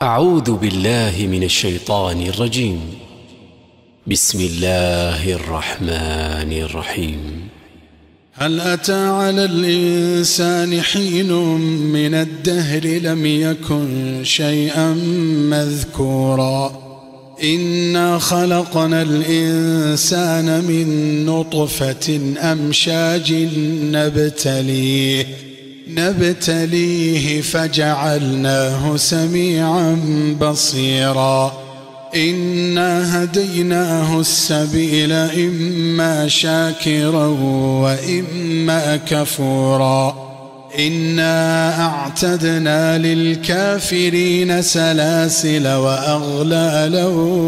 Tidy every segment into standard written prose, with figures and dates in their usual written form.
أعوذ بالله من الشيطان الرجيم. بسم الله الرحمن الرحيم. هل أتى على الإنسان حين من الدهر لم يكن شيئا مذكورا إنا خلقنا الإنسان من نطفة أمشاج نبتليه فجعلناه سميعا بصيرا إنا هديناه السبيل إما شاكرا وإما كفورا إنا أعتدنا للكافرين سلاسل وأغلالا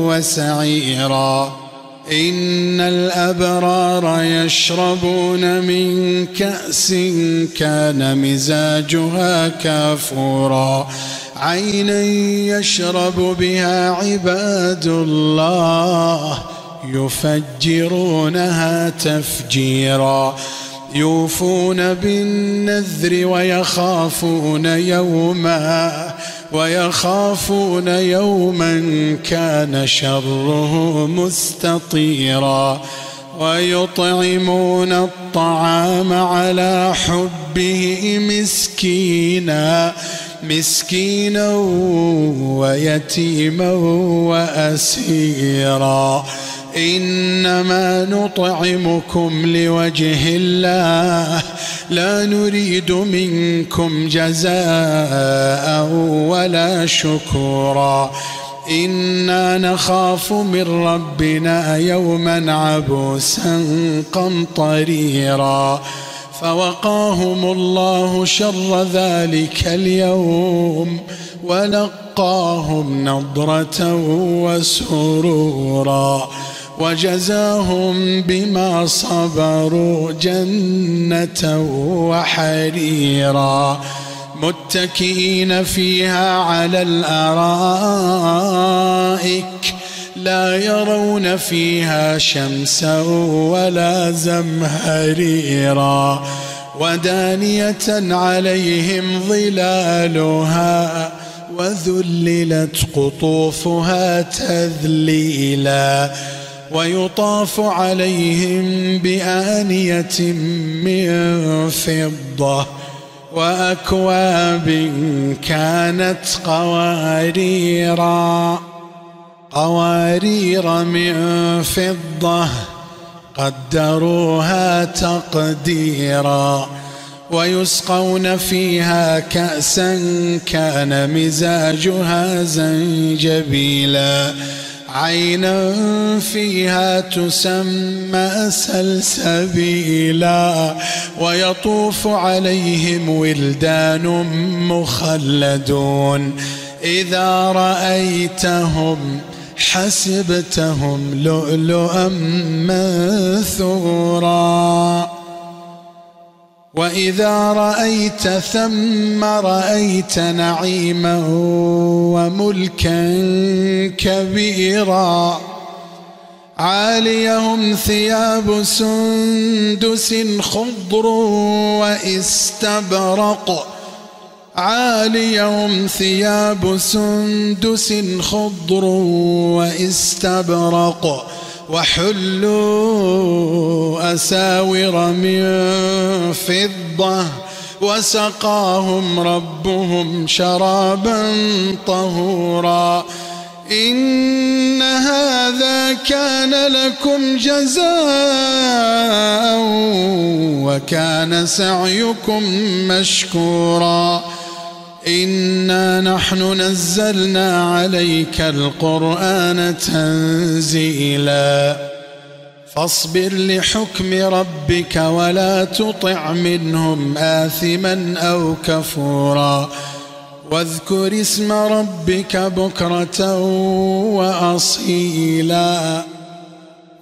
وسعيرا إن الأبرار يشربون من كأس كان مزاجها كافورا عينا يشرب بها عباد الله يفجرونها تفجيرا يوفون بالنذر ويخافون يوما كان شره مستطيرا ويطعمون الطعام على حبه مسكينا ويتيما وأسيرا إنما نطعمكم لوجه الله لا نريد منكم جزاء ولا شكورا إنا نخاف من ربنا يوما عبوسا قمطريرا فوقاهم الله شر ذلك اليوم ولقاهم نضرة وسرورا وجزاهم بما صبروا جنة وحريرا متكئين فيها على الأرائك لا يرون فيها شمسا ولا زمهريرا ودانية عليهم ظلالها وذللت قطوفها تذليلا ويطاف عليهم بآنية من فضة وأكواب كانت قوارير من فضة قدروها تقديرا ويسقون فيها كأسا كان مزاجها زنجبيلا عينا فيها تسمى سلسبيلا ويطوف عليهم ولدان مخلدون إذا رأيتهم حسبتهم لؤلؤا منثورا وإذا رأيت ثم رأيت نعيما وملكا كبيرا عاليهم ثياب سندس خضر واستبرق وحلوا أساور من فضة وسقاهم ربهم شرابا طهورا إن هذا كان لكم جزاء وكان سعيكم مشكورا إنا نحن نزلنا عليك القرآن تنزيلا فاصبر لحكم ربك ولا تطع منهم آثما أو كفورا واذكر اسم ربك بكرة وأصيلا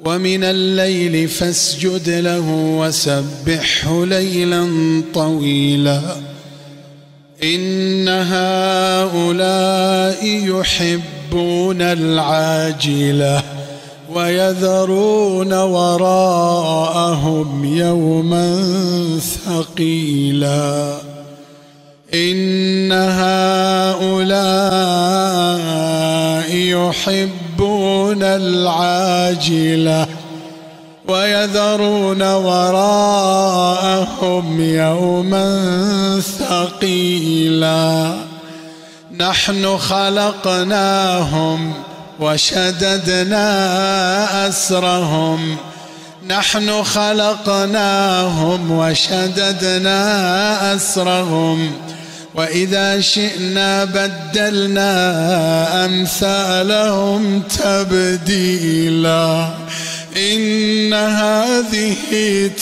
ومن الليل فاسجد له وسبحه ليلا طويلا إن هؤلاء يحبون العاجلة ويذرون وراءهم يوما ثقيلا إن هؤلاء يحبون العاجلة ويذرون وراءهم يوما ثقيلا. نحن خلقناهم وشددنا أسرهم، نحن خلقناهم وشددنا أسرهم، وإذا شئنا بدلنا أمثالهم تبديلا. إن هذه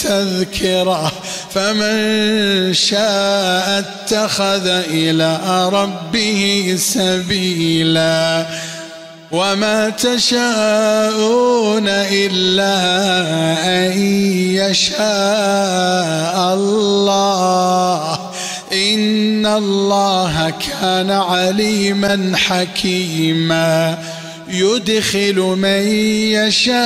تذكرة فمن شاء اتخذ إلى ربه سبيلا. وما تشاءون إلا أن يشاء الله، إن الله كان عليما حكيما. يدخل من يشاء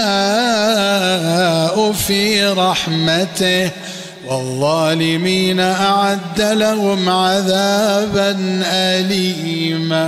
في رحمته والظالمين أعد لهم عذابا أليما.